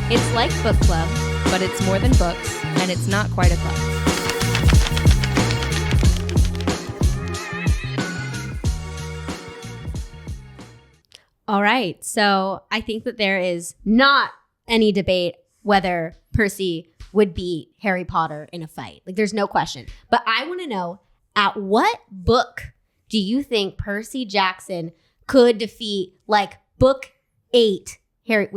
It's like book club, but it's more than books, and it's not quite a club. All right, so I think that there is not any debate whether Percy would beat Harry Potter in a fight. Like, there's no question. But I want to know, at what book do you think Percy Jackson could defeat, like, book 8?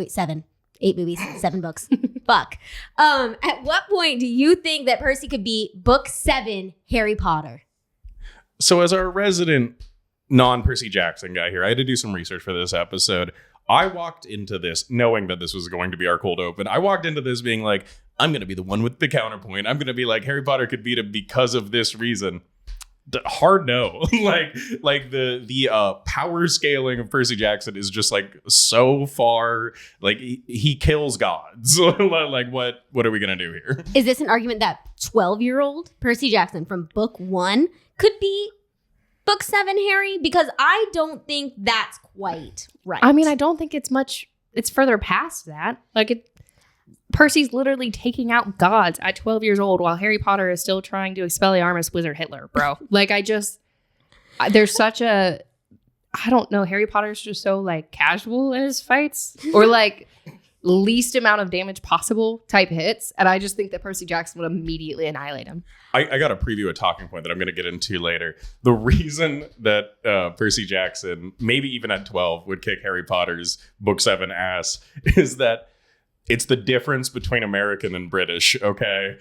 7. 8 movies, 7 books. Fuck. At what point do you think that Percy could beat book 7 Harry Potter? So as our resident non-Percy Jackson guy here, I had to do some research for this episode. I walked into this knowing that this was going to be our cold open. I walked into this being like, I'm going to be the one with the counterpoint. I'm going to be like, Harry Potter could beat him because of this reason. Hard no. like the power scaling of Percy Jackson is just like so far, like he kills gods. Like what are we gonna do here? Is this an argument that 12-year-old Percy Jackson from book 1 could be book 7 Harry? Because I don't think that's quite right. I mean, I don't think it's much. It's further past that. Percy's literally taking out gods at 12 years old while Harry Potter is still trying to Expelliarmus Wizard Hitler, bro. There's such a, I don't know, Harry Potter's just so like casual in his fights or like least amount of damage possible type hits. And I just think that Percy Jackson would immediately annihilate him. I got to preview a talking point that I'm going to get into later. The reason that Percy Jackson, maybe even at 12, would kick Harry Potter's book 7 ass is that it's the difference between American and British, okay?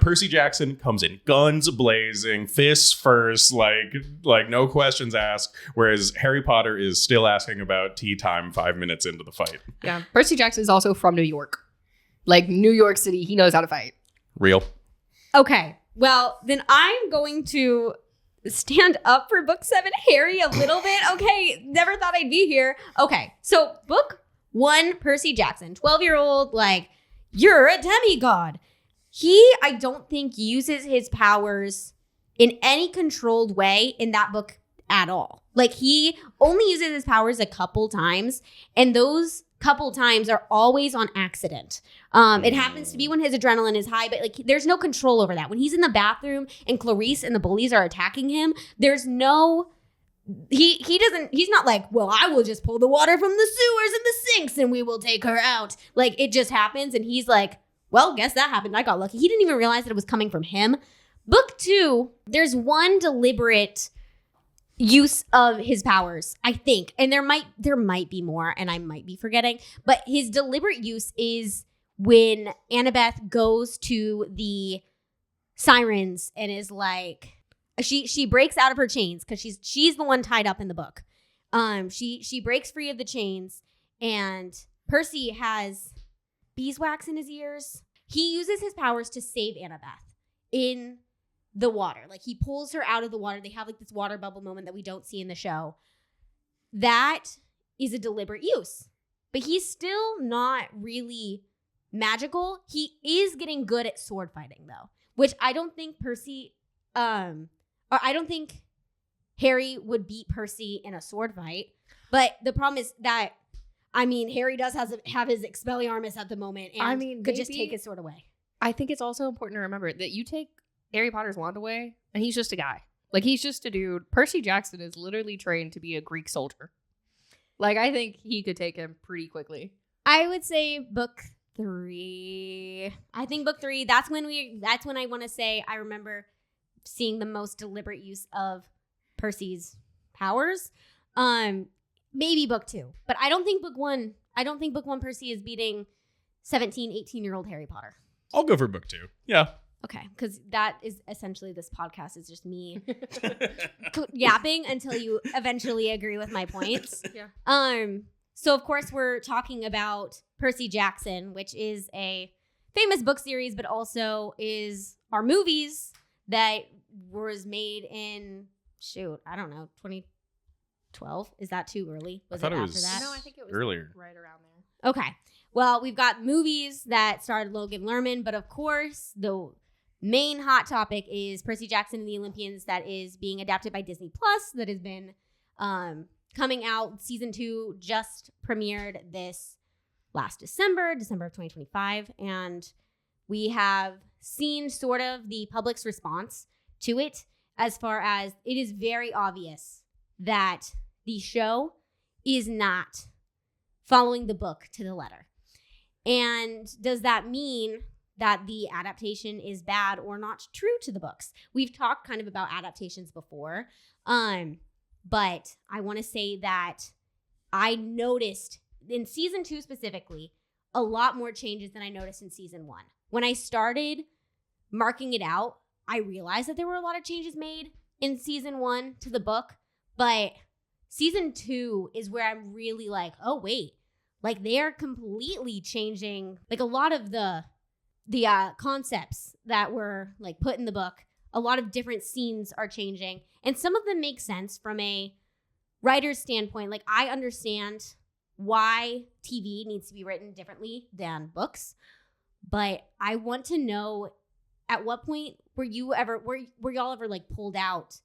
Percy Jackson comes in guns blazing, fists first, like no questions asked, whereas Harry Potter is still asking about tea time 5 minutes into the fight. Yeah, Percy Jackson is also from New York. Like New York City, he knows how to fight. Real. Okay, well, then I'm going to stand up for book 7 Harry a little bit. Okay, never thought I'd be here. Okay, so book 1 Percy Jackson, 12-year-old, like, you're a demigod. I don't think uses his powers in any controlled way in that book at all. Like, he only uses his powers a couple times, and those couple times are always on accident. It happens to be when his adrenaline is high, but like, there's no control over that. When he's in the bathroom and Clarice and the bullies are attacking him, there's no... He's not like, well, I will just pull the water from the sewers and the sinks and we will take her out. Like, it just happens. And he's like, well, guess that happened. I got lucky. He didn't even realize that it was coming from him. Book 2, there's one deliberate use of his powers, I think. And there might be more and I might be forgetting. But his deliberate use is when Annabeth goes to the sirens and is like... She breaks out of her chains because she's the one tied up in the book. She breaks free of the chains, and Percy has beeswax in his ears. He uses his powers to save Annabeth in the water. Like, he pulls her out of the water. They have like this water bubble moment that we don't see in the show. That is a deliberate use, but he's still not really magical. He is getting good at sword fighting though, which I don't think Percy. I don't think Harry would beat Percy in a sword fight. But the problem is that, I mean, Harry does have his Expelliarmus at the moment and could just take his sword away. I think it's also important to remember that you take Harry Potter's wand away and he's just a guy. Like, he's just a dude. Percy Jackson is literally trained to be a Greek soldier. Like, I think he could take him pretty quickly. I would say book 3. I think book 3, that's when I want to say I remember seeing the most deliberate use of Percy's powers. Maybe book 2. But I don't think book 1 Percy is beating 17, 18-year-old Harry Potter. I'll go for book 2. Yeah. Okay, because that is essentially this podcast is just me yapping until you eventually agree with my points. Yeah. So of course we're talking about Percy Jackson, which is a famous book series, but also are movies that was made in, I don't know, 2012. Is that too early? Was it after that? No, I think it was earlier. Right around there. Okay. Well, we've got movies that starred Logan Lerman, but of course, the main hot topic is Percy Jackson and the Olympians that is being adapted by Disney Plus, that has been coming out. Season 2 just premiered this last December of 2025. And we have seen sort of the public's response to it, as far as it is very obvious that the show is not following the book to the letter. And does that mean that the adaptation is bad or not true to the books? We've talked kind of about adaptations before, but I want to say that I noticed in season 2 specifically a lot more changes than I noticed in season 1. When I started marking it out, I realized that there were a lot of changes made in season 1 to the book, but season 2 is where I'm really like, oh wait, like they're completely changing like a lot of the concepts that were like put in the book. A lot of different scenes are changing, and some of them make sense from a writer's standpoint. Like I understand why TV needs to be written differently than books, but I want to know, at what point were y'all ever like pulled out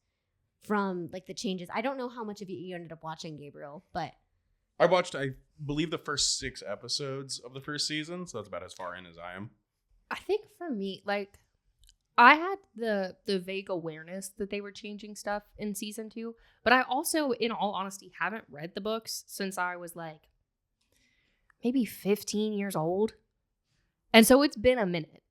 from like the changes? I don't know how much of you ended up watching, Gabriel, but I watched, I believe, the first 6 episodes of the first season, so that's about as far in as I am. I think for me, like, I had the vague awareness that they were changing stuff in season 2, but I also, in all honesty, haven't read the books since I was like maybe 15 years old. And so it's been a minute.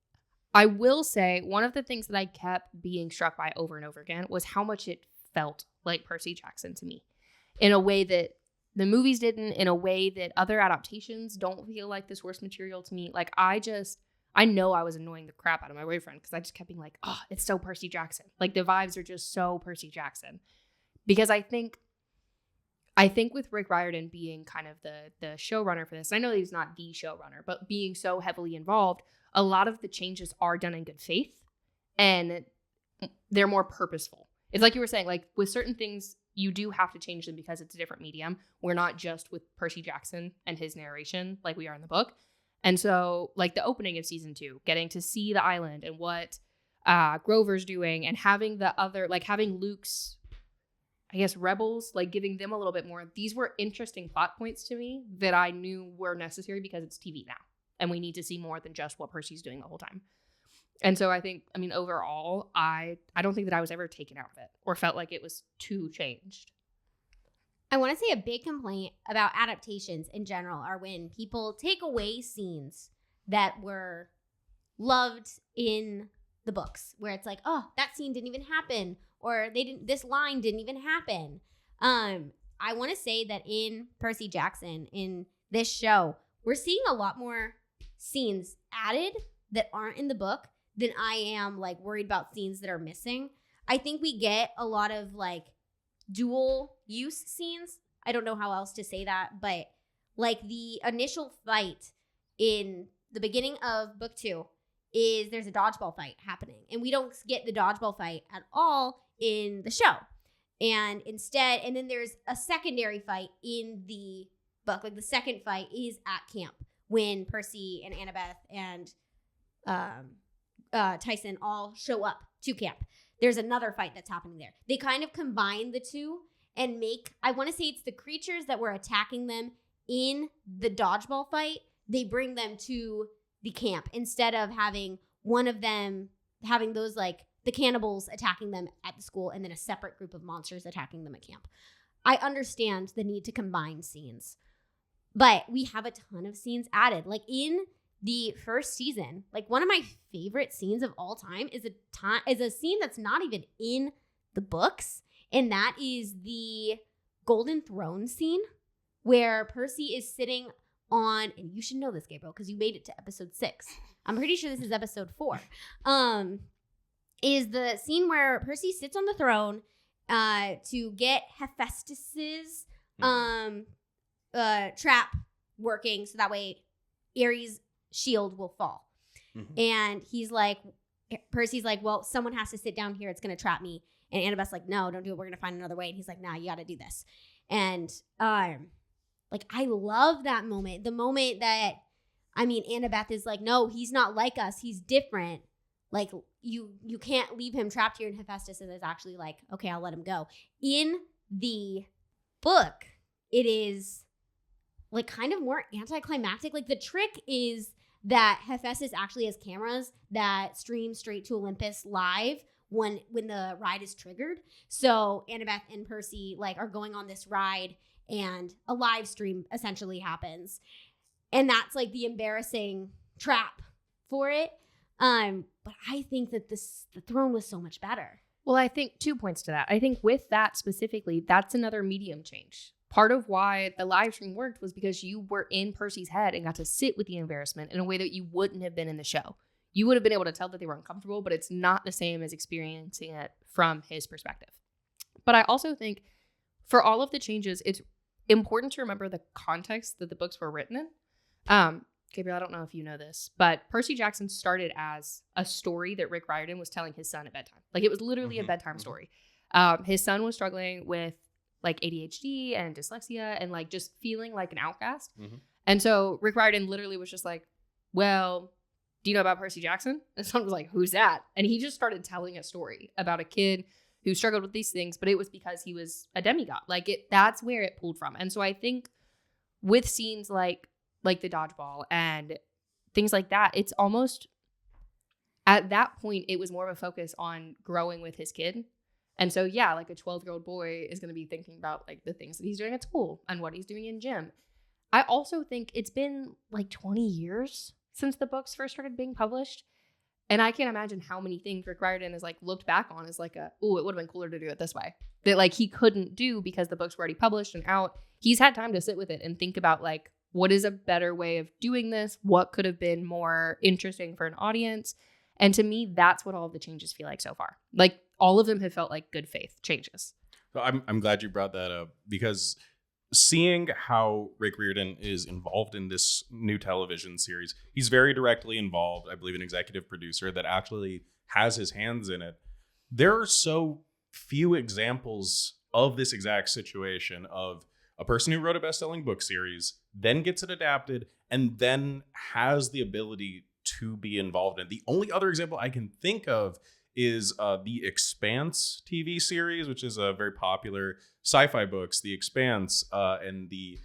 I will say one of the things that I kept being struck by over and over again was how much it felt like Percy Jackson to me, in a way that the movies didn't, in a way that other adaptations don't feel like the source material to me. Like I know I was annoying the crap out of my boyfriend because I just kept being like, oh, it's so Percy Jackson. Like the vibes are just so Percy Jackson. Because I think with Rick Riordan being kind of the showrunner for this, I know he's not the showrunner, but being so heavily involved, a lot of the changes are done in good faith and they're more purposeful. It's like you were saying, like with certain things, you do have to change them because it's a different medium. We're not just with Percy Jackson and his narration like we are in the book. And so like the opening of season 2, getting to see the island and what Grover's doing, and having the other, like having Luke's, I guess, rebels, like giving them a little bit more. These were interesting plot points to me that I knew were necessary because it's TV now. And we need to see more than just what Percy's doing the whole time. And so I think, I mean, overall, I don't think that I was ever taken out of it or felt like it was too changed. I want to say a big complaint about adaptations in general are when people take away scenes that were loved in the books, where it's like, oh, that scene didn't even happen, or this line didn't even happen. I want to say that in Percy Jackson, in this show, we're seeing a lot more scenes added that aren't in the book than I am like worried about scenes that are missing. I think we get a lot of like dual use scenes. I don't know how else to say that, but like the initial fight in the beginning of book 2 is there's a dodgeball fight happening, and we don't get the dodgeball fight at all in the show. And instead, and then there's a secondary fight in the book. Like the second fight is at camp when Percy and Annabeth and Tyson all show up to camp. There's another fight that's happening there. They kind of combine the two and make, I want to say it's the creatures that were attacking them in the dodgeball fight. They bring them to the camp instead of having one of them having those like the cannibals attacking them at the school and then a separate group of monsters attacking them at camp. I understand the need to combine scenes, but we have a ton of scenes added. Like in the first season, like one of my favorite scenes of all time is a scene that's not even in the books, and that is the Golden Throne scene where Percy is sitting on, and you should know this, Gabriel, because you made it to episode 6. I'm pretty sure this is episode 4. Is the scene where Percy sits on the throne to get Hephaestus's trap working, so that way Ares' shield will fall. Mm-hmm. And Percy's like, well, someone has to sit down here. It's going to trap me. And Annabeth's like, no, don't do it. We're going to find another way. And he's like, nah, you got to do this. And like, I love that moment. The moment that, I mean, Annabeth is like, no, he's not like us. He's different. Like, you can't leave him trapped here. And Hephaestus is actually like, okay, I'll let him go. In the book, it is like kind of more anticlimactic. Like the trick is that Hephaestus actually has cameras that stream straight to Olympus live when the ride is triggered. So Annabeth and Percy like are going on this ride and a live stream essentially happens. And that's like the embarrassing trap for it. But I think that the throne was so much better. Well, I think 2 points to that. I think with that specifically, that's another medium change. Part of why the live stream worked was because you were in Percy's head and got to sit with the embarrassment in a way that you wouldn't have been in the show. You would have been able to tell that they were uncomfortable, but it's not the same as experiencing it from his perspective. But I also think for all of the changes, it's important to remember the context that the books were written in. Gabriel, I don't know if you know this, but Percy Jackson started as a story that Rick Riordan was telling his son at bedtime. Like it was literally a bedtime story. His son was struggling with like ADHD and dyslexia and like just feeling like an outcast. And so Rick Riordan literally was just like, well, do you know about Percy Jackson? And someone was like, who's that? And he just started telling a story about a kid who struggled with these things, but it was because he was a demigod. Like that's where it pulled from. And so I think with scenes like the dodgeball and things like that, it's almost at that point, it was more of a focus on growing with his kid. And so, yeah, like a 12-year-old boy is going to be thinking about like the things that he's doing at school and what he's doing in gym. I also think it's been like 20 years since the books first started being published. And I can't imagine how many things Rick Riordan has like looked back on as like it would have been cooler to do it this way. That like he couldn't do because the books were already published and out. He's had time to sit with it and think about like, what is a better way of doing this? What could have been more interesting for an audience? And to me, that's what all of the changes feel like so far. Like all of them have felt like good faith changes. I'm glad you brought that up because seeing how Rick Riordan is involved in this new television series, he's very directly involved, I believe an executive producer that actually has his hands in it. There are so few examples of this exact situation of a person who wrote a best-selling book series, then gets it adapted, and then has the ability to be involved in it. The only other example I can think of is The Expanse TV series, which is a very popular sci-fi books. The Expanse and the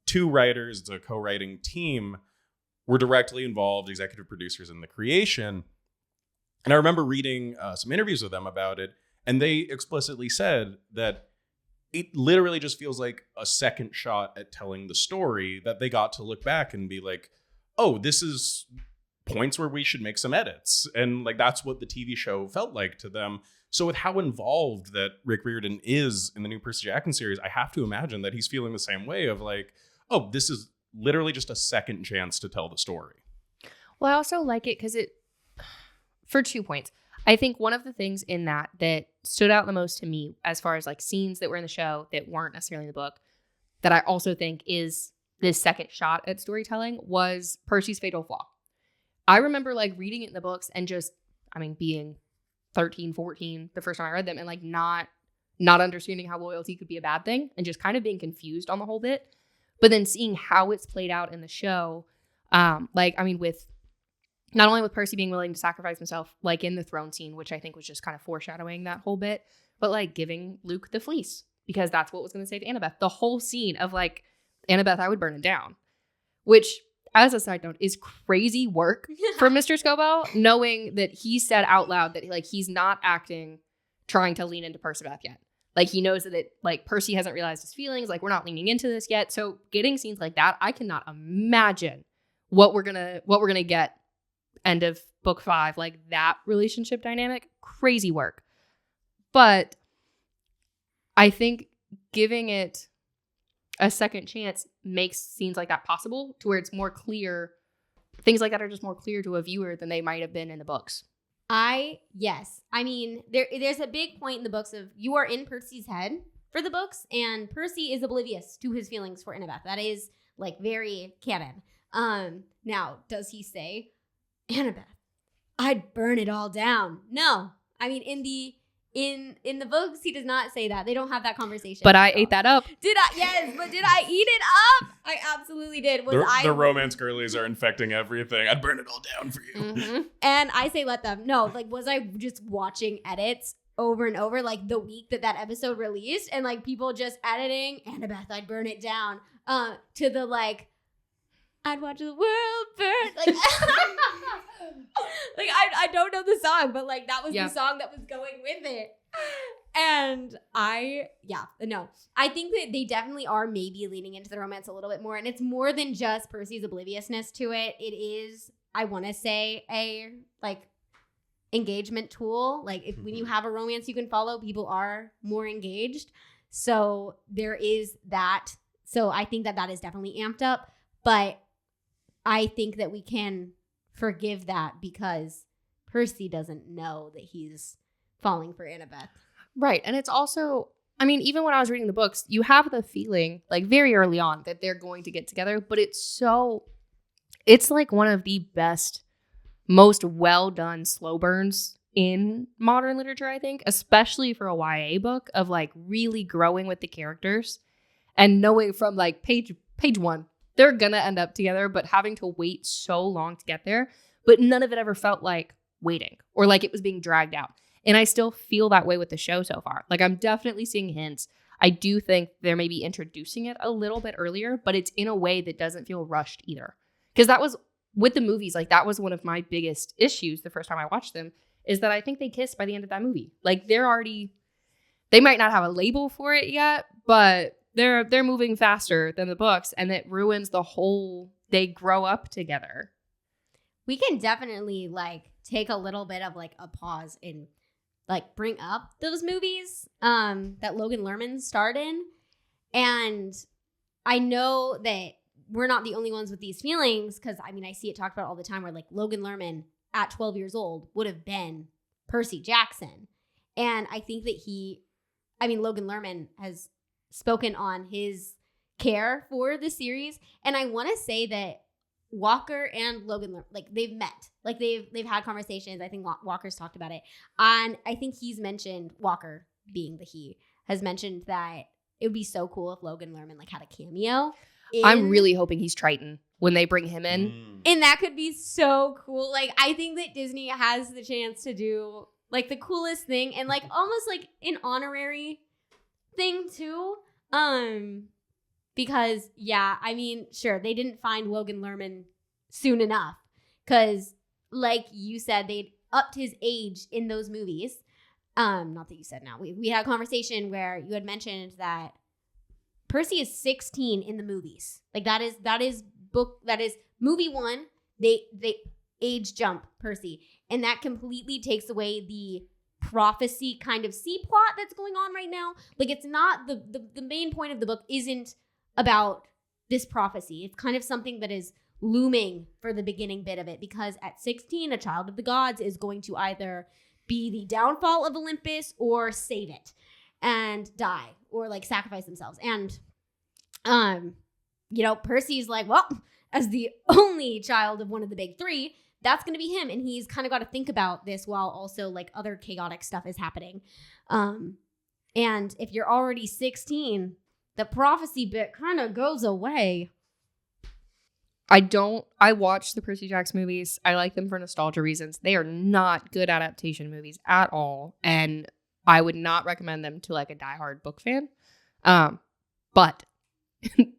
two writers, it's a co-writing team, were directly involved, executive producers in the creation. And I remember reading some interviews with them about it, and they explicitly said that it literally just feels like a second shot at telling the story, that they got to look back and be like, oh, this is points where we should make some edits. And like, that's what the TV show felt like to them. So with how involved that Rick Riordan is in the new Percy Jackson series, I have to imagine that he's feeling the same way of like, oh, this is literally just a second chance to tell the story. Well, I also like it because for 2 points. I think one of the things in that stood out the most to me as far as like scenes that were in the show that weren't necessarily in the book, that I also think is this second shot at storytelling, was Percy's fatal flaw. I remember like reading it in the books and just, being 13, 14 the first time I read them and like not understanding how loyalty could be a bad thing and just kind of being confused on the whole bit. But then seeing how it's played out in the show, with not only with Percy being willing to sacrifice himself, like in the throne scene, which I think was just kind of foreshadowing that whole bit, but like giving Luke the fleece because that's what was going to save Annabeth. The whole scene of like, Annabeth, I would burn it down, which as a side note is crazy work for Mr. Scobell, knowing that he said out loud that like he's not acting trying to lean into Perciveth yet. Like he knows that like Percy hasn't realized his feelings, like we're not leaning into this yet. So getting scenes like that, I cannot imagine what we're gonna get end of book 5, like that relationship dynamic, crazy work. But I think giving it a second chance makes scenes like that possible to where it's more clear. Things like that are just more clear to a viewer than they might have been in the books. Yes. There's a big point in the books of you are in Percy's head for the books, and Percy is oblivious to his feelings for Annabeth. That is like very canon. Now, does he say, Annabeth, I'd burn it all down? No. In the books, he does not say that. They don't have that conversation. But I ate that up. Did I? Yes, but did I eat it up? I absolutely did. The romance girlies are infecting everything. I'd burn it all down for you. Mm-hmm. And I say let them. No, like was I just watching edits over and over like the week that episode released and like people just editing, Annabeth, I'd burn it down. To the like, I'd watch the world burn. Like, like I don't know the song, but like that was the song that was going with it. And I think that they definitely are maybe leaning into the romance a little bit more. And it's more than just Percy's obliviousness to it. It is, I want to say, a like engagement tool. Like if when you have a romance you can follow, people are more engaged. So there is that. So I think that is definitely amped up. But I think that we can forgive that because Percy doesn't know that he's falling for Annabeth. Right. And it's also, I mean, even when I was reading the books, you have the feeling like very early on that they're going to get together, but it's like one of the best, most well done slow burns in modern literature, I think, especially for a YA book, of like really growing with the characters and knowing from like page one, they're gonna end up together, but having to wait so long to get there. But none of it ever felt like waiting or like it was being dragged out. And I still feel that way with the show so far. Like I'm definitely seeing hints. I do think they're maybe introducing it a little bit earlier, but it's in a way that doesn't feel rushed either. Because that was, with the movies, like that was one of my biggest issues the first time I watched them, is that I think they kissed by the end of that movie. Like they might not have a label for it yet, but they're moving faster than the books, and it ruins the whole, they grow up together. We can definitely like take a little bit of like a pause and like bring up those movies that Logan Lerman starred in. And I know that we're not the only ones with these feelings, because I mean, I see it talked about all the time where like Logan Lerman at 12 years old would have been Percy Jackson. And I think that Logan Lerman has spoken on his care for the series. And I want to say that Walker and Logan Lerman, like they've met, like they've had conversations. I think Walker's talked about it. And I think he's mentioned, Walker being the he, has mentioned that it would be so cool if Logan Lerman like had a cameo. I'm really hoping he's Triton when they bring him in. And that could be so cool. Like I think that Disney has the chance to do like the coolest thing and like almost like an honorary thing too. Because I mean, sure, they didn't find Logan Lerman soon enough because like you said, they'd upped his age in those movies. Not that you said now. We had a conversation where you had mentioned that Percy is 16 in the movies. Like that is movie one. They age jump Percy, and that completely takes away the prophecy kind of C-plot that's going on right now. Like it's not the main point of the book isn't about this prophecy. It's kind of something that is looming for the beginning bit of it, because at 16, a child of the gods is going to either be the downfall of Olympus or save it and die or like sacrifice themselves. And, Percy's like, well, as the only child of one of the big three, that's going to be him. And he's kind of got to think about this while also like other chaotic stuff is happening. And if you're already 16, the prophecy bit kind of goes away. I watch the Percy Jackson movies. I like them for nostalgia reasons. They are not good adaptation movies at all. And I would not recommend them to like a diehard book fan. But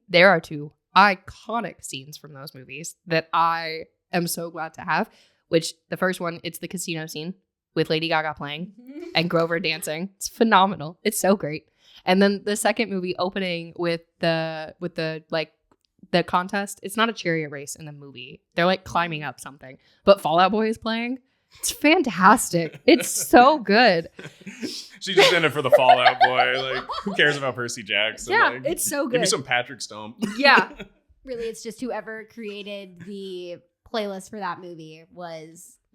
there are two iconic scenes from those movies that I am so glad to have, which the first one, it's the casino scene with Lady Gaga playing and Grover dancing. It's phenomenal. It's so great. And then the second movie opening with the contest. It's not a chariot race in the movie. They're like climbing up something, but Fall Out Boy is playing. It's fantastic. It's so good. She's just in it for the Fall Out Boy. Like, who cares about Percy Jackson? Yeah, like, it's so good. Give me some Patrick Stump. Yeah. Really, it's just whoever created the playlist for that movie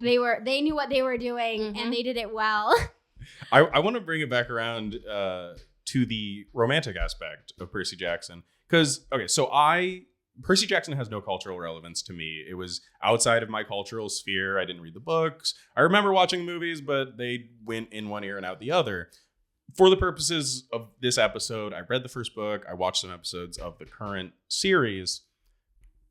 they knew what they were doing and they did it well. I want to bring it back around to the romantic aspect of Percy Jackson. Because, Percy Jackson has no cultural relevance to me. It was outside of my cultural sphere. I didn't read the books. I remember watching movies, but they went in one ear and out the other. For the purposes of this episode, I read the first book. I watched some episodes of the current series.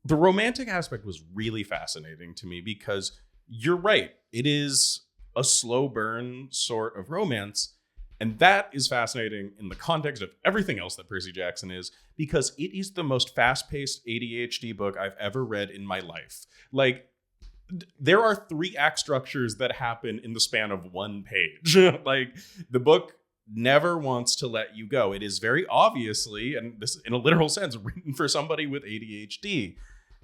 The romantic aspect was really fascinating to me because you're right. It is a slow burn sort of romance. And that is fascinating in the context of everything else that Percy Jackson is, because it is the most fast-paced ADHD book I've ever read in my life. Like, there are 3 act structures that happen in the span of 1 page. Like, the book never wants to let you go. It is very obviously, and this in a literal sense, written for somebody with ADHD.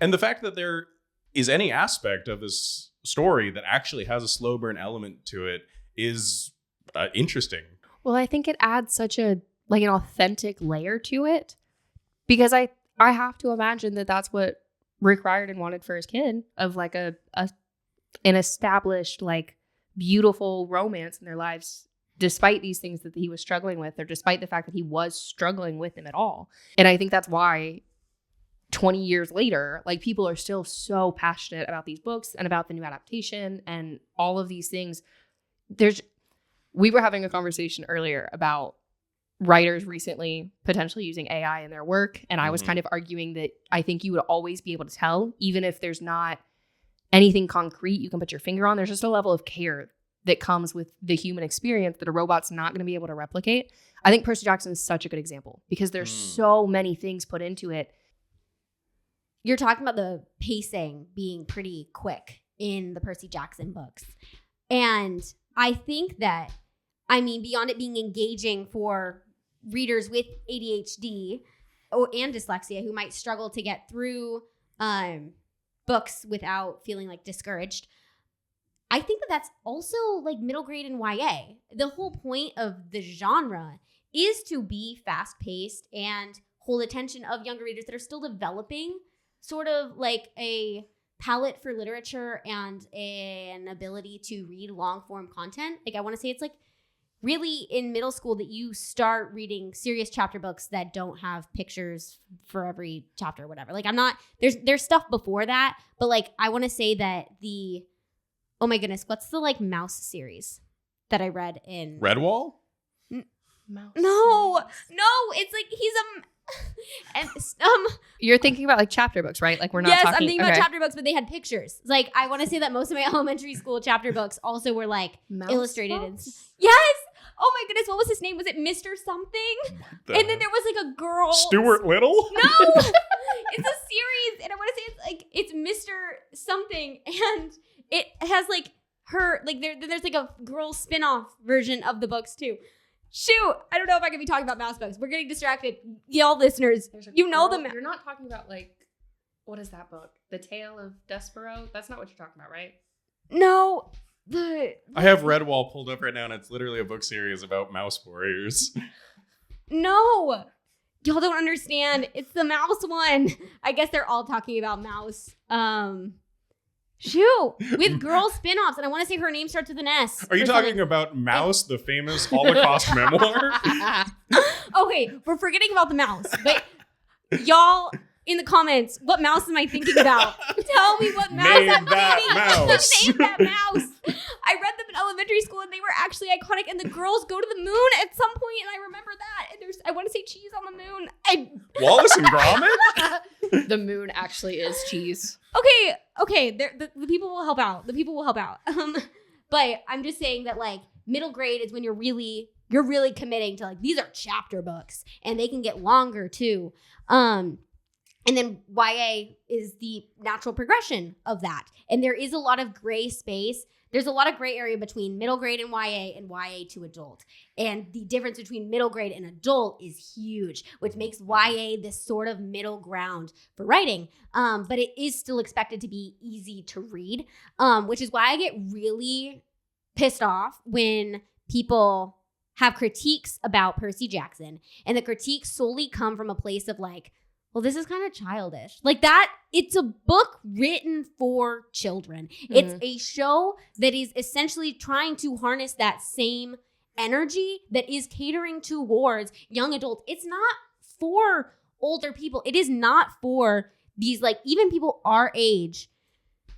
And the fact that there is any aspect of this story that actually has a slow burn element to it is interesting. Well, I think it adds such a like an authentic layer to it, because I have to imagine that that's what Rick Riordan wanted for his kid, of like an established, like, beautiful romance in their lives, despite these things that he was struggling with, or despite the fact that he was struggling with them at all. And I think that's why 20 years later, like, people are still so passionate about these books and about the new adaptation and all of these things. We were having a conversation earlier about writers recently potentially using AI in their work. And I was kind of arguing that I think you would always be able to tell, even if there's not anything concrete you can put your finger on. There's just a level of care that comes with the human experience that a robot's not going to be able to replicate. I think Percy Jackson is such a good example, because there's so many things put into it. You're talking about the pacing being pretty quick in the Percy Jackson books. And I think that, I mean, beyond it being engaging for readers with ADHD and dyslexia who might struggle to get through books without feeling like discouraged, I think that that's also like middle grade and YA. The whole point of the genre is to be fast-paced and hold attention of younger readers that are still developing sort of like a palette for literature and an ability to read long-form content. Like, I want to say it's like really in middle school that you start reading serious chapter books that don't have pictures for every chapter or whatever. Like, I'm not, there's stuff before that, but like, I want to say that oh my goodness, what's the like mouse series that I read in Redwall? Mouse No, it's like he's and You're thinking about like chapter books, right? Like, we're not yes, talking. I'm thinking about chapter books, but they had pictures. Like, I want to say that most of my elementary school chapter books also were like Mouse illustrated. books? Yes. Oh my goodness, what was his name? Was it Mr. Something? And then there was like a girl. Stuart Little? No, it's a series, and I want to say it's Mr. Something, and it has like her like there's like a girl spin-off version of the books too. Shoot, I don't know if I can be talking about mouse books. We're getting distracted. Y'all listeners, you know them. You're not talking about like, what is that book? The Tale of Despero? That's not what you're talking about, right? No, I have Redwall pulled up right now, and it's literally a book series about mouse warriors. No, y'all don't understand. It's the mouse one. I guess they're all talking about mouse. Shoot, with girl spin-offs, and I want to say her name starts with an S. Are you talking about Mouse, the famous Holocaust memoir? Okay, we're forgetting about the mouse, but y'all in the comments, what mouse am I thinking about? Tell me what mouse Name I'm that thinking. mouse. Name that mouse. I read them in elementary school, and they were actually iconic. And the girls go to the moon at some point, and I remember that. And I want to say cheese on the moon. Wallace and Gromit? The moon actually is cheese. Okay. The people will help out. But I'm just saying that like middle grade is when you're really committing to like these are chapter books, and they can get longer too. And then YA is the natural progression of that. And there is a lot of gray space. There's a lot of gray area between middle grade and YA to adult. And the difference between middle grade and adult is huge, which makes YA this sort of middle ground for writing. But it is still expected to be easy to read, which is why I get really pissed off when people have critiques about Percy Jackson. And the critiques solely come from a place of like, well, this is kind of childish. Like that, it's a book written for children. Mm-hmm. It's a show that is essentially trying to harness that same energy that is catering towards young adults. It's not for older people. It is not for these, like, even people our age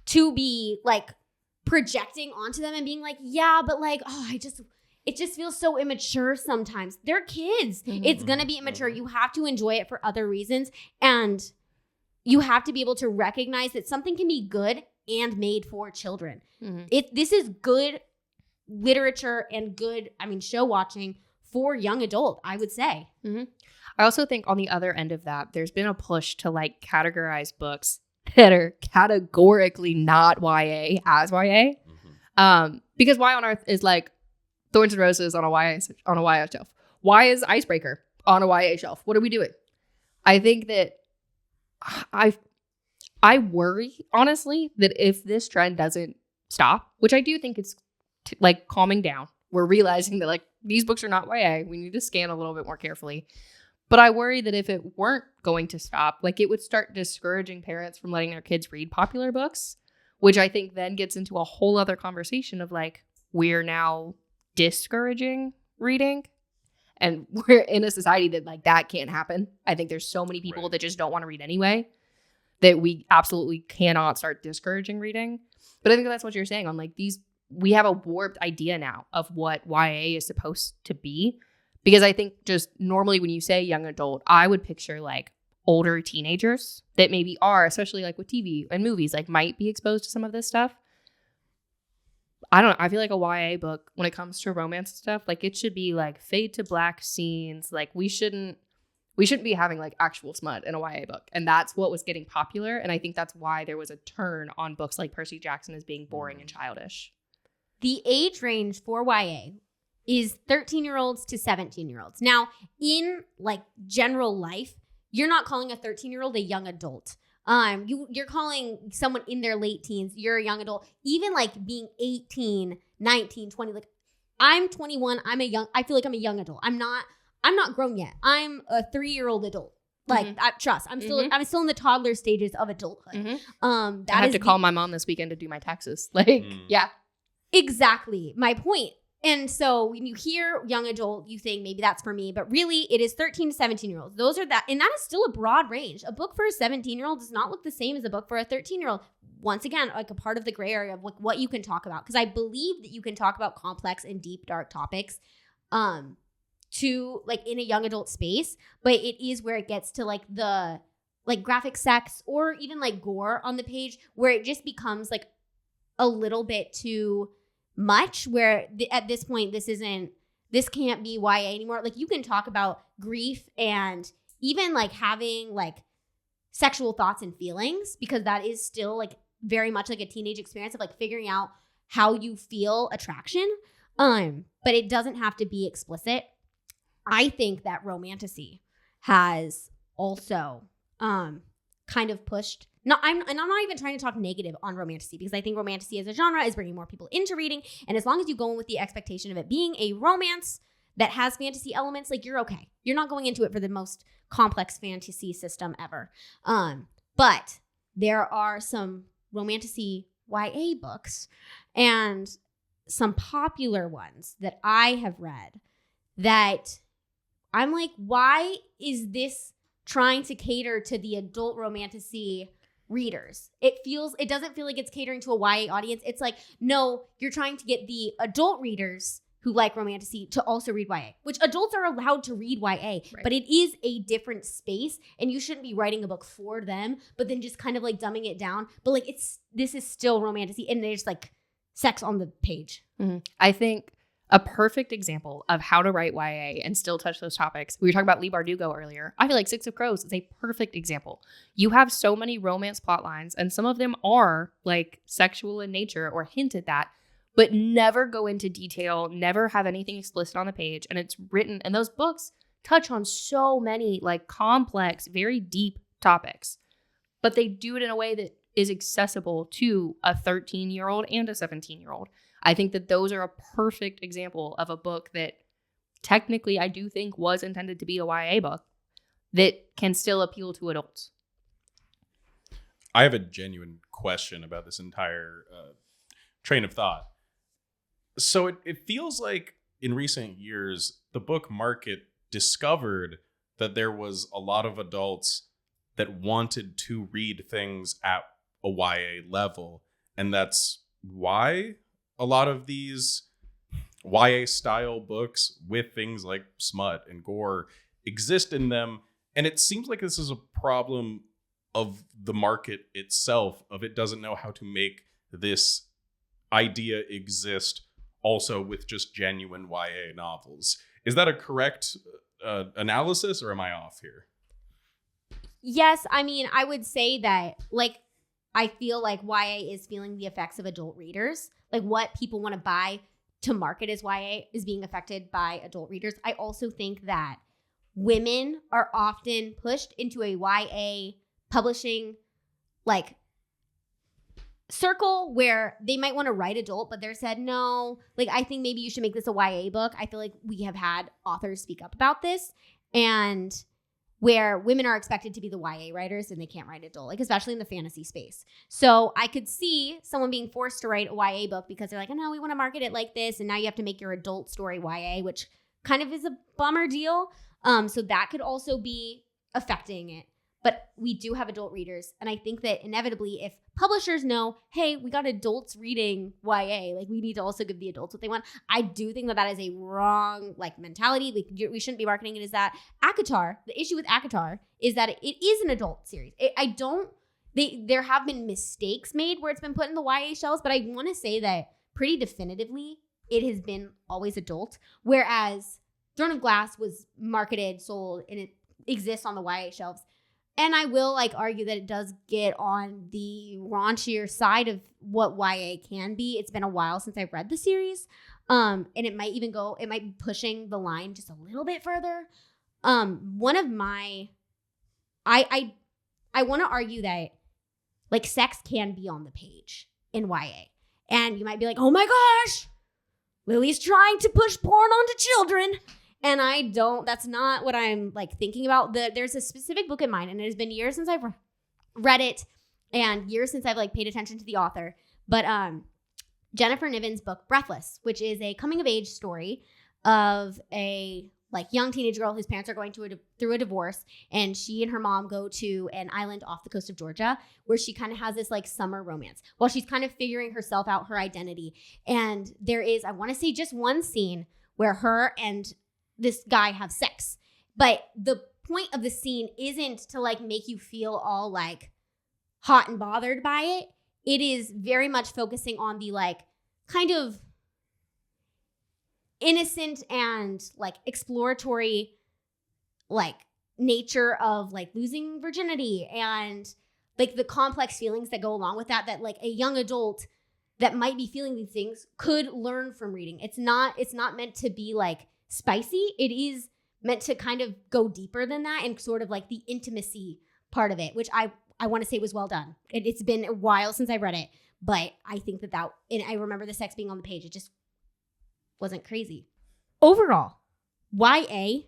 to be, like, projecting onto them and being like, yeah, but, like, it just feels so immature sometimes. They're kids. Mm-hmm. It's going to be immature. You have to enjoy it for other reasons. And you have to be able to recognize that something can be good and made for children. Mm-hmm. This is good literature and good, show watching for young adult, I would say. Mm-hmm. I also think on the other end of that, there's been a push to like categorize books that are categorically not YA as YA. Because Why on Earth is like Thorns and Roses on a YA shelf. Why is Icebreaker on a YA shelf? What are we doing? I think that I worry, honestly, that if this trend doesn't stop, which I do think it's like calming down, we're realizing that like these books are not YA. We need to scan a little bit more carefully. But I worry that if it weren't going to stop, like it would start discouraging parents from letting their kids read popular books, which I think then gets into a whole other conversation of like, we're now discouraging reading. And we're in a society that like that can't happen. I think there's so many people that just don't want to read anyway that we absolutely cannot start discouraging reading. But I think that's what you're saying on like we have a warped idea now of what YA is supposed to be. Because I think just normally when you say young adult, I would picture like older teenagers that maybe are, especially like with TV and movies, like might be exposed to some of this stuff. I don't know. I feel like a YA book, when it comes to romance and stuff, like it should be like fade to black scenes. Like we shouldn't be having like actual smut in a YA book. And that's what was getting popular. And I think that's why there was a turn on books like Percy Jackson as being boring and childish. The age range for YA is 13-year-olds to 17-year-olds. Now, in like general life, you're not calling a 13-year-old a young adult. You're calling someone in their late teens, you're a young adult. Even like being 18, 19, 20, like I'm 21, I feel like I'm a young adult. I'm not grown yet. I'm a 3-year-old adult. Like I'm still in the toddler stages of adulthood. I have to call my mom this weekend to do my taxes. Like, yeah. Exactly my point. And so when you hear young adult, you think maybe that's for me, but really it is 13 to 17-year-olds. Those are that, and that is still a broad range. A book for a 17-year-old does not look the same as a book for a 13-year-old. Once again, like a part of the gray area of like what you can talk about. Because I believe that you can talk about complex and deep, dark topics to like in a young adult space, but it is where it gets to like the like graphic sex or even like gore on the page where it just becomes like a little bit too much where at this point this can't be YA anymore. Like you can talk about grief and even like having like sexual thoughts and feelings because that is still like very much like a teenage experience of like figuring out how you feel attraction. But it doesn't have to be explicit. I think that romantasy has also kind of pushed. I'm not even trying to talk negative on romantasy because I think romantasy as a genre is bringing more people into reading. And as long as you go in with the expectation of it being a romance that has fantasy elements, like you're okay. You're not going into it for the most complex fantasy system ever. But there are some romantasy YA books and some popular ones that I have read that I'm like, why is this trying to cater to the adult romantasy readers? It doesn't feel like it's catering to a YA audience. It's like, no, you're trying to get the adult readers who like romantasy to also read YA, which adults are allowed to read YA, right. But it is a different space and you shouldn't be writing a book for them, but then just kind of like dumbing it down. But like this is still romantasy and there's like sex on the page. Mm-hmm. I think a perfect example of how to write YA and still touch those topics. We were talking about Leigh Bardugo earlier. I feel like Six of Crows is a perfect example. You have so many romance plot lines, and some of them are like sexual in nature or hint at that, but never go into detail, never have anything explicit on the page. And it's written, and those books touch on so many like complex, very deep topics, but they do it in a way that is accessible to a 13-year-old and a 17-year-old. I think that those are a perfect example of a book that technically I do think was intended to be a YA book that can still appeal to adults. I have a genuine question about this entire train of thought. So it feels like in recent years, the book market discovered that there was a lot of adults that wanted to read things at a YA level. And that's why a lot of these YA style books with things like smut and gore exist in them. And it seems like this is a problem of the market itself, of it doesn't know how to make this idea exist also with just genuine YA novels. Is that a correct analysis, or am I off here? Yes, I mean, I would say that, like, I feel like YA is feeling the effects of adult readers. Like, what people want to buy to market as YA is being affected by adult readers. I also think that women are often pushed into a YA publishing, like, circle where they might want to write adult, but they're said, no, like, I think maybe you should make this a YA book. I feel like we have had authors speak up about this, and where women are expected to be the YA writers and they can't write adult, like, especially in the fantasy space. So I could see someone being forced to write a YA book because they're like, oh, no, we want to market it like this. And now you have to make your adult story YA, which kind of is a bummer deal. So that could also be affecting it. But we do have adult readers. And I think that inevitably, if publishers know, hey, we got adults reading YA, like, we need to also give the adults what they want. I do think that that is a wrong, like, mentality. We shouldn't be marketing it as that. ACOTAR, the issue with ACOTAR is that it is an adult series. There have been mistakes made where it's been put in the YA shelves, but I want to say that pretty definitively, it has been always adult. Whereas Throne of Glass was marketed, sold, and it exists on the YA shelves. And I will, like, argue that it does get on the raunchier side of what YA can be. It's been a while since I've read the series. And it might be pushing the line just a little bit further. I want to argue that, like, sex can be on the page in YA. And you might be like, oh my gosh, Lily's trying to push porn onto children. And that's not what I'm, like, thinking about. There's a specific book in mind, and it has been years since I've read it and years since I've, like, paid attention to the author. But Jennifer Niven's book, Breathless, which is a coming of age story of a, like, young teenage girl whose parents are going through a divorce, and she and her mom go to an island off the coast of Georgia where she kind of has this, like, summer romance while she's kind of figuring herself out, her identity. And there is, I want to say, just one scene where her and this guy have sex. But the point of the scene isn't to, like, make you feel all, like, hot and bothered by it. It is very much focusing on the, like, kind of innocent and, like, exploratory, like, nature of, like, losing virginity and, like, the complex feelings that go along with that, like, a young adult that might be feeling these things could learn from reading. It's not meant to be, like, spicy. It is meant to kind of go deeper than that and sort of, like, the intimacy part of it, which I want to say was well done. It's been a while since I read it, but I think that and I remember the sex being on the page. It just wasn't crazy. Overall, YA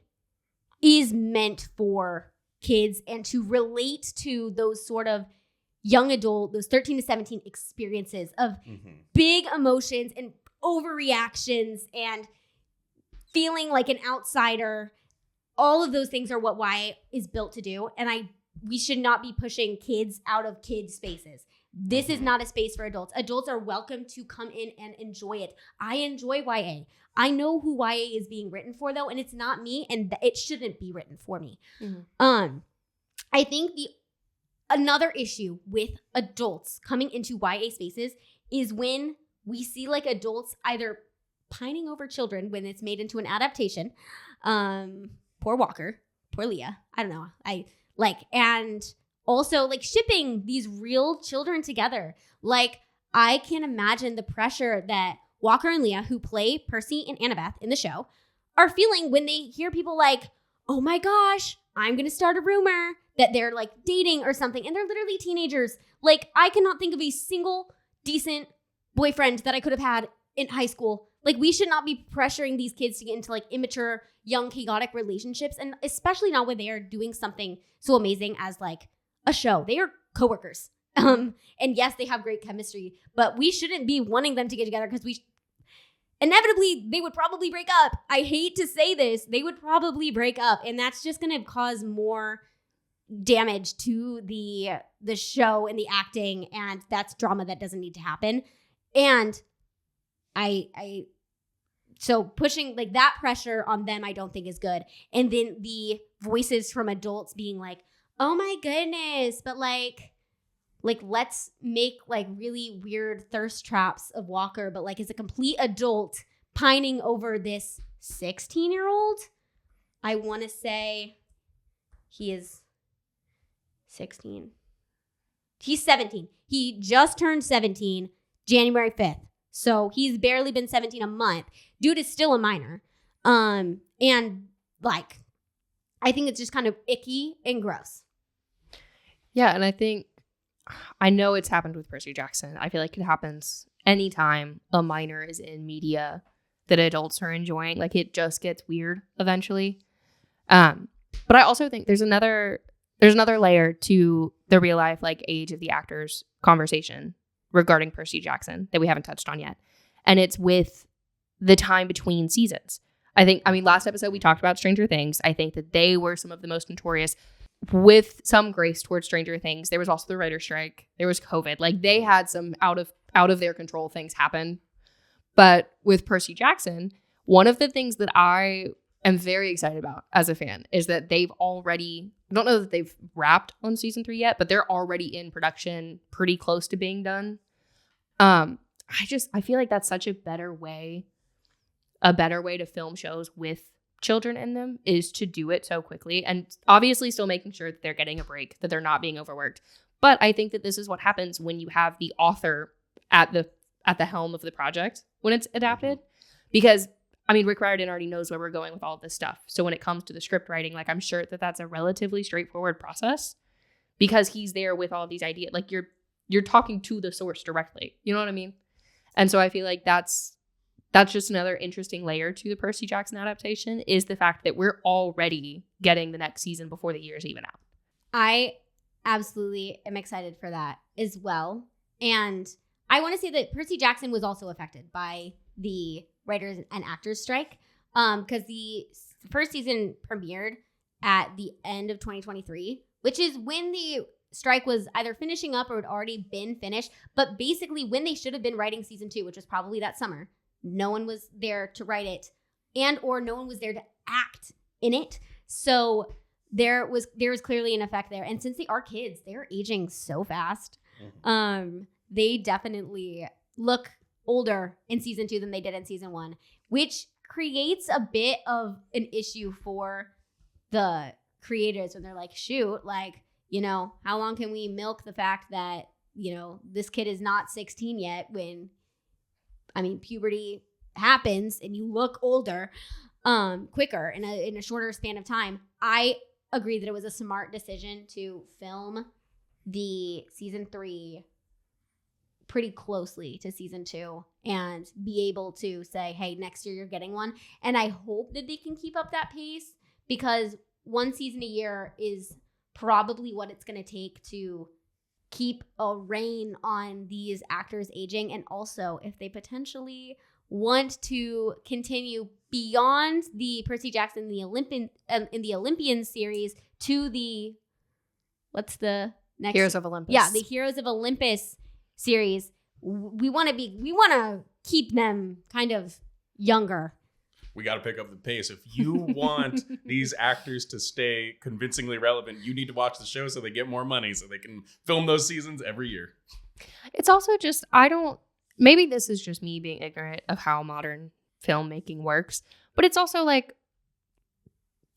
is meant for kids and to relate to those sort of young adult, those 13 to 17 experiences of big emotions and overreactions and feeling like an outsider. All of those things are what YA is built to do. And we should not be pushing kids out of kids' spaces. This is not a space for adults. Adults are welcome to come in and enjoy it. I enjoy YA. I know who YA is being written for, though, and it's not me, and it shouldn't be written for me. I think another issue with adults coming into YA spaces is when we see, like, adults either pining over children when it's made into an adaptation. Poor Walker, poor Leah. I don't know. And also, like, shipping these real children together. Like, I can imagine the pressure that Walker and Leah, who play Percy and Annabeth in the show, are feeling when they hear people like, oh my gosh, I'm going to start a rumor that they're, like, dating or something. And they're literally teenagers. Like, I cannot think of a single decent boyfriend that I could have had in high school. Like, we should not be pressuring these kids to get into, like, immature, young, chaotic relationships. And especially not when they are doing something so amazing as, like, a show. They are coworkers. And yes, they have great chemistry, but we shouldn't be wanting them to get together because inevitably they would probably break up. I hate to say this. They would probably break up. And that's just going to cause more damage to the show and the acting. And that's drama that doesn't need to happen. And so pushing, like, that pressure on them, I don't think is good. And then the voices from adults being like, oh my goodness, but like let's make, like, really weird thirst traps of Walker, but, like, as a complete adult pining over this 16-year-old. I want to say he is 16. He's 17. He just turned 17 January 5th. So he's barely been 17 a month. Dude is still a minor. And like, I think it's just kind of icky and gross. Yeah, and I know it's happened with Percy Jackson. I feel like it happens anytime a minor is in media that adults are enjoying. Like, it just gets weird eventually. But I also think there's another layer to the real life, like, age of the actors conversation regarding Percy Jackson that we haven't touched on yet. And it's with the time between seasons. Last episode we talked about Stranger Things. I think that they were some of the most notorious, with some grace towards Stranger Things. There was also the writer's strike. There was COVID. Like, they had some out of their control things happen. But with Percy Jackson, one of the things that I am very excited about as a fan is that they've already, I don't know that they've wrapped on season 3 yet, but they're already in production, pretty close to being done. I feel like that's such a better way to film shows with children in them, is to do it so quickly, and obviously still making sure that they're getting a break, that they're not being overworked. But I think that this is what happens when you have the author at the helm of the project when it's adapted. Because Rick Riordan already knows where we're going with all of this stuff. So when it comes to the script writing, like, I'm sure that that's a relatively straightforward process because he's there with all of these ideas. Like, you're talking to the source directly. You know what I mean? And so I feel like that's just another interesting layer to the Percy Jackson adaptation, is the fact that we're already getting the next season before the year's even out. I absolutely am excited for that as well. And I want to say that Percy Jackson was also affected by the writers and actors strike, because the first season premiered at the end of 2023, which is when the strike was either finishing up or had already been finished, but basically when they should have been writing season 2, which was probably that summer. No one was there to write it, or no one was there to act in it. So there was clearly an effect there. And since they are kids, they're aging so fast. They definitely look older in season 2 than they did in season 1, which creates a bit of an issue for the creators when they're like, shoot, like, how long can we milk the fact that, this kid is not 16 yet when, puberty happens and you look older quicker in a shorter span of time. I agree that it was a smart decision to film the season 3 pretty closely to season 2 and be able to say, hey, next year you're getting one. And I hope that they can keep up that pace, because one season a year is probably what it's going to take to keep a rein on these actors aging. And also, if they potentially want to continue beyond the Percy Jackson in the Olympians series to the, what's the next? Heroes of Olympus. Yeah, the Heroes of Olympus series. We want to keep them kind of younger. We got to pick up the pace. If you want these actors to stay convincingly relevant, you need to watch the show so they get more money, so they can film those seasons every year. It's also just, maybe this is just me being ignorant of how modern filmmaking works, but it's also like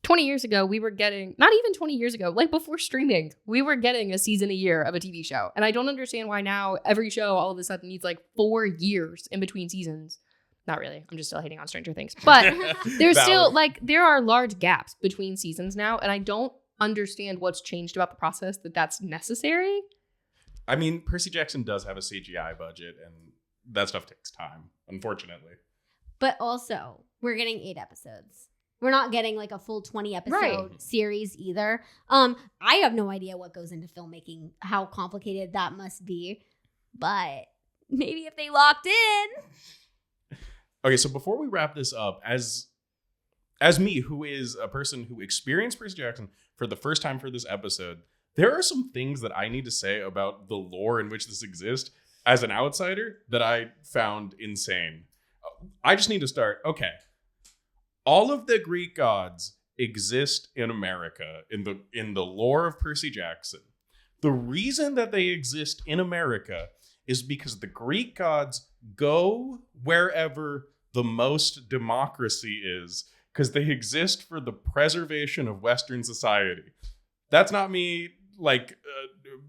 20 years ago, we were getting, not even 20 years ago, like before streaming, we were getting a season a year of a TV show. And I don't understand why now every show all of a sudden needs like 4 years in between seasons. Not really. I'm just still hating on Stranger Things. But there's still, like, there are large gaps between seasons now. And I don't understand what's changed about the process that's necessary. Percy Jackson does have a CGI budget, and that stuff takes time, unfortunately. But also, we're getting 8 episodes. We're not getting like a full 20 episode series either. I have no idea what goes into filmmaking, how complicated that must be. But maybe if they locked in. Okay, so before we wrap this up, as me, who is a person who experienced Percy Jackson for the first time for this episode, there are some things that I need to say about the lore in which this exists as an outsider that I found insane. I just need to start. Okay. All of the Greek gods exist in America in the lore of Percy Jackson. The reason that they exist in America is because the Greek gods go wherever the most democracy is because they exist for the preservation of Western society. That's not me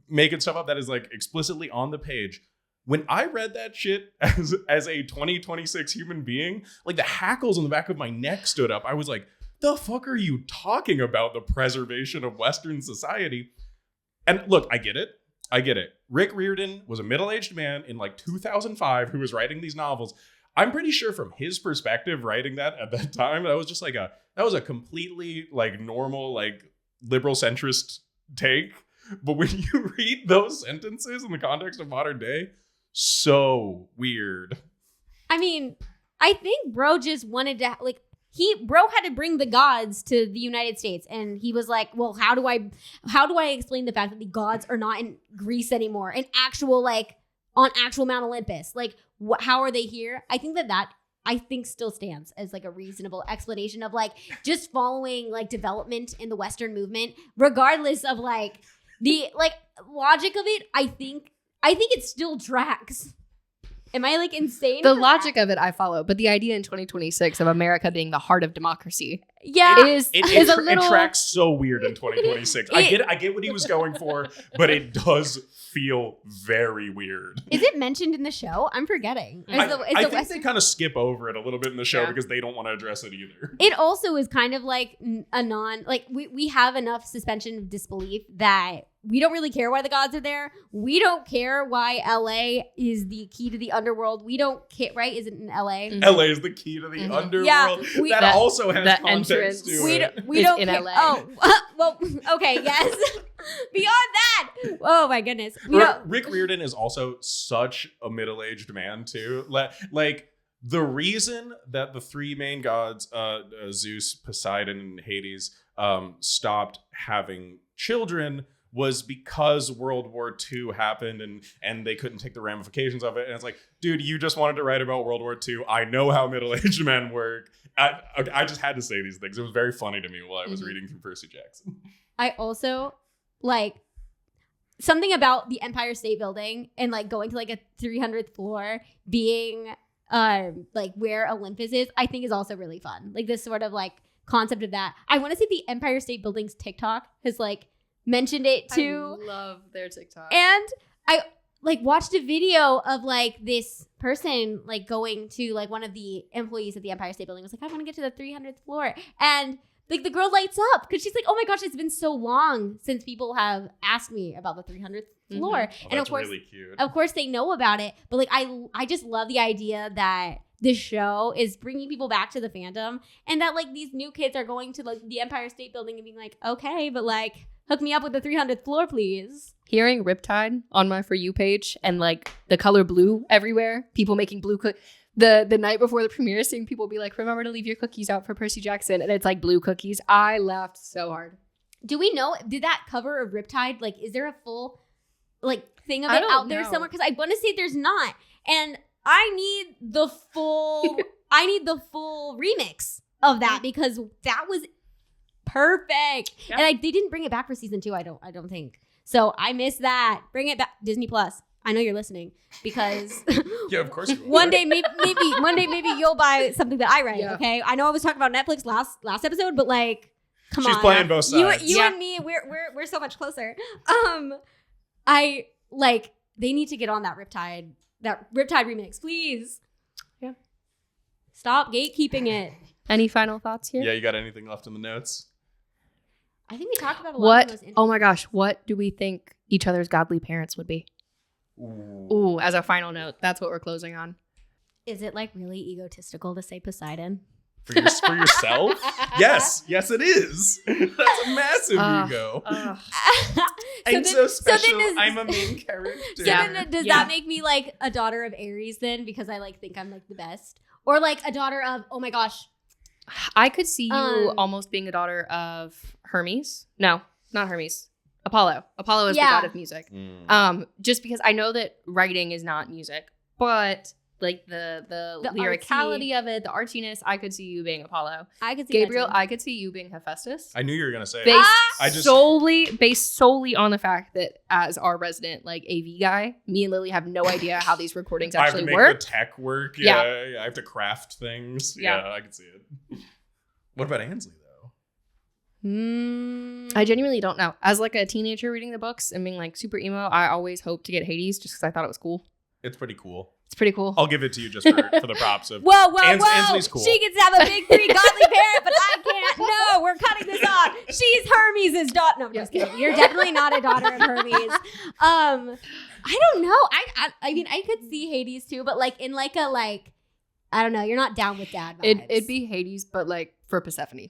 making stuff up. That is like explicitly on the page. When I read that shit as a 2026 human being, like the hackles on the back of my neck stood up. I was like, the fuck are you talking about? The preservation of Western society? And look, I get it. Rick Riordan was a middle-aged man in like 2005 who was writing these novels. I'm pretty sure from his perspective, writing that at that time, that was just like that was a completely like normal, like liberal centrist take. But when you read those sentences in the context of modern day, so weird. I mean, I think bro just wanted to bro had to bring the gods to the United States, and he was like, well, how do I explain the fact that the gods are not in Greece anymore, in actual like on actual Mount Olympus? Like, how are they here? I think that I think still stands as like a reasonable explanation of like just following like development in the Western movement, regardless of like the like logic of it. I think it still tracks. Am I like insane? The logic of it I follow, but the idea in 2026 of America being the heart of democracy, is it a little. It tracks so weird in 2026. I get what he was going for, but it does feel very weird. Is it mentioned in the show? I'm forgetting. I think they kind of skip over it a little bit in the show because they don't want to address it either. It also is kind of like we have enough suspension of disbelief that we don't really care why the gods are there. We don't care why LA is the key to the underworld. We don't care, right? Is it in LA? Mm-hmm. LA is the key to the underworld. Yeah, that also has context to it. We don't in care. LA. Oh, well, okay, yes. Beyond that, oh my goodness. Rick Riordan is also such a middle-aged man too. Like the reason that the three main gods, Zeus, Poseidon, and Hades, stopped having children was because World War II happened and they couldn't take the ramifications of it. And it's like, dude, you just wanted to write about World War II. I know how middle-aged men work. I just had to say these things. It was very funny to me while I was reading through Percy Jackson. I also like something about the Empire State Building and like going to like a 300th floor being like where Olympus is, I think is also really fun. Like this sort of like concept of that. I want to say the Empire State Building's TikTok has like mentioned it too. I love their TikTok. And I like watched a video of like this person like going to like one of the employees at the Empire State Building was like, I want to get to the 300th floor. And like the girl lights up because she's like, oh my gosh, it's been so long since people have asked me about the 300th floor. Mm-hmm. And of course, really cute. Of course they know about it. But like, I just love the idea that this show is bringing people back to the fandom and that like these new kids are going to like the Empire State Building and being like, okay, but like hook me up with the 300th floor, please. Hearing Riptide on my For You page and like the color blue everywhere, people making blue cookies. The night before the premiere, seeing people be like, remember to leave your cookies out for Percy Jackson. And it's like blue cookies. I laughed so hard. Do we know, did that cover of Riptide, like, is there a full like thing of it out there somewhere? Because I want to say there's not. And I need the full, remix of that because that was perfect. Yeah. And they didn't bring it back for season 2, I don't think. So I miss that. Bring it back. Disney Plus. I know you're listening because yeah, of course you will. one day maybe you'll buy something that I write. Yeah. Okay. I know I was talking about Netflix last episode, but like, come on. She's playing both sides. You and me, we're so much closer. I like they need to get on that Riptide remix, please. Yeah. Stop gatekeeping it. Any final thoughts here? Yeah, you got anything left in the notes? I think we talked about a lot of those. Oh my gosh, what do we think each other's godly parents would be? Ooh, as a final note, that's what we're closing on. Is it like really egotistical to say Poseidon? For yourself? Yes, it is. That's a massive ego. I'm so special. I'm a main character. So then does that make me like a daughter of Ares then? Because I like think I'm like the best. Or like a daughter of, oh my gosh. I could see you almost being a daughter of Hermes. No, not Hermes. Apollo. Apollo is the god of music. Just because I know that writing is not music, but like the The lyricality of it, the artsiness. I could see you being Apollo. I could see Gabriel, that too. I could see you being Hephaestus. I knew you were gonna say it. Based I just solely on the fact that as our resident like AV guy, me and Lily have no idea how these recordings I have to actually make work. the tech work. Yeah. I have to craft things. Yeah. Yeah, I can see it. What about Ansley though? I genuinely don't know. As like a teenager reading the books and being like super emo, I always hoped to get Hades just because I thought it was cool. It's pretty cool. It's pretty cool. I'll give it to you just for the props of. Whoa! Ansley's cool. She gets to have a big three godly parent, but I can't. No, we're cutting this off. She's Hermes' daughter. No, just kidding. You're definitely not a daughter of Hermes. I don't know. I mean, I could see Hades too, but like in like a like, I don't know. You're not down with dad vibes. It'd be Hades, but like for Persephone.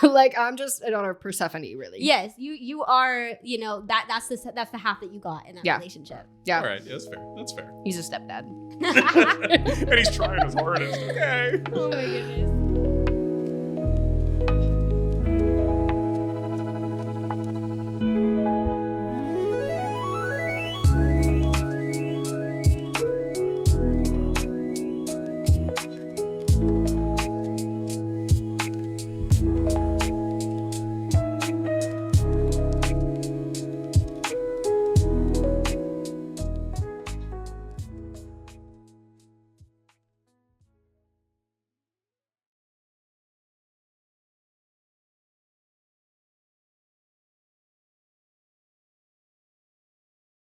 Like I'm just a daughter of Persephone, really. Yes, you are. You know that's the half that you got in that relationship. Yeah. All right, yeah, that's fair. He's a stepdad. And he's trying his hardest. Okay. Oh my goodness.